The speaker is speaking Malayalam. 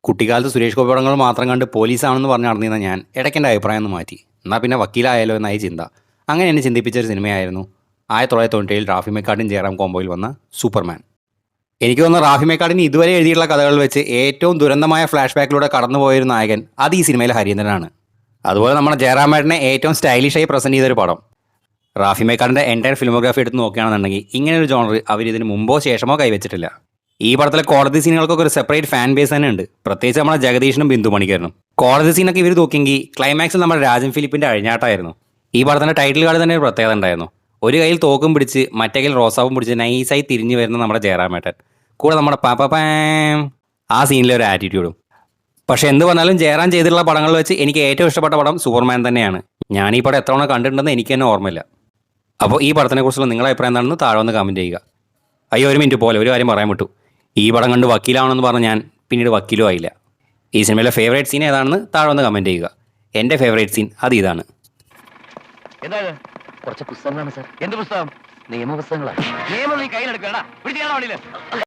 കുട്ടിക്കാലത്ത് സുരേഷ് ഗോപി പടങ്ങൾ മാത്രം കണ്ട് പോലീസാണെന്ന് പറഞ്ഞ് നടന്നിരുന്ന ഞാൻ ഇടയ്ക്ക് എൻ്റെ അഭിപ്രായം ഒന്ന് മാറ്റി. എന്നാൽ പിന്നെ വക്കീലായാലോ എന്നായി ചിന്ത. അങ്ങനെ എന്നെ ചിന്തിപ്പിച്ചൊരു സിനിമയായിരുന്നു 1997 റാഫി മെക്കാർഡിൻ ജയറാം കോംബോയിൽ വന്ന സൂപ്പർമാൻ. എനിക്ക് തോന്നുന്നു റാഫി മെക്കാർഡിൻ ഇതുവരെ എഴുതിയിട്ടുള്ള കഥകളിൽ വെച്ച് ഏറ്റവും ദുരന്തമായ ഫ്ലാഷ് ബാക്കിലൂടെ കടന്നുപോയൊരു നായകൻ അത് ഈ സിനിമയിലെ ഹരീന്ദ്രനാണ്. അതുപോലെ നമ്മുടെ ജയറാമേട്ടനെ ഏറ്റവും സ്റ്റൈലിഷായി പ്രസൻറ്റ് ചെയ്തൊരു പടം. റാഫി മെക്കാർഡിൻ്റെ എൻ്റയർ ഫിലിമോഗ്രാഫി എടുത്ത് നോക്കുകയാണെന്നുണ്ടെങ്കിൽ ഇങ്ങനൊരു ജോണർ അവർ ഇതിന് മുമ്പോ ശേഷമോ കൈവച്ചിട്ടില്ല. ഈ പടത്തിലെ കോടതി സീനുകൾക്കൊക്കെ ഒരു സെപ്പറേറ്റ് ഫാൻ ബേസ് തന്നെ ഉണ്ട്. പ്രത്യേകിച്ച് നമ്മുടെ ജഗദീഷനും ബിന്ദു മണിക്കരനും. കോടതി സീനൊക്കെ ഇവർ നോക്കിയെങ്കിൽ ക്ലൈമാക്സിൽ നമ്മുടെ രാജൻ ഫിലിപ്പിൻ്റെ അഴിഞ്ഞാട്ടായിരുന്നു. ഈ പടത്തിൻ്റെ ടൈറ്റിൽ കാർഡ് തന്നെ ഒരു പ്രത്യേകത ഉണ്ടായിരുന്നു. ഒരു കയ്യിൽ തോക്കും പിടിച്ച് മറ്റേ കയ്യിൽ റോസാവും പിടിച്ച് നൈസായി തിരിഞ്ഞു വരുന്ന നമ്മുടെ ജയറാമേട്ടൻ, കൂടെ നമ്മുടെ പാപ്പാം ആ സീനിലെ ഒരു ആറ്റിറ്റ്യൂഡും. പക്ഷേ എന്ത് പറഞ്ഞാലും ജയറാം ചെയ്തിട്ടുള്ള പടങ്ങളിൽ വെച്ച് എനിക്ക് ഏറ്റവും ഇഷ്ടപ്പെട്ട പടം സൂപ്പർമാൻ തന്നെയാണ്. ഞാൻ ഈ പടം എത്ര തവണ കണ്ടിട്ടുണ്ടെന്ന് എനിക്ക് തന്നെ ഓർമ്മയില്ല. അപ്പോൾ ഈ പടത്തിനെക്കുറിച്ചുള്ള നിങ്ങളുടെ അഭിപ്രായം എന്താണെന്ന് താഴെ ഒന്ന് കമൻറ്റ് ചെയ്യുക. അയ്യോ, ഒരു മിനിറ്റ് പോലെ ഒരു കാര്യം പറയാൻ വിട്ടു. ഈ പടം കണ്ട് വക്കീലാണെന്ന് പറഞ്ഞ് ഞാൻ പിന്നീട് വക്കീലും ആയില്ല. ഈ സിനിമയിലെ ഫേവറേറ്റ് സീൻ ഏതാണെന്ന് താഴെ ഒന്ന് കമൻറ്റ് ചെയ്യുക. എൻ്റെ ഫേവറേറ്റ് സീൻ അത് ഇതാണ്. എന്താണ്? കുറച്ച് പുസ്തകങ്ങളാണ് സാർ. എന്ത് പുസ്തകം? നിയമപുസ്തകങ്ങളാണ്. നിയമം നീ കയ്യിലെടുക്കണ.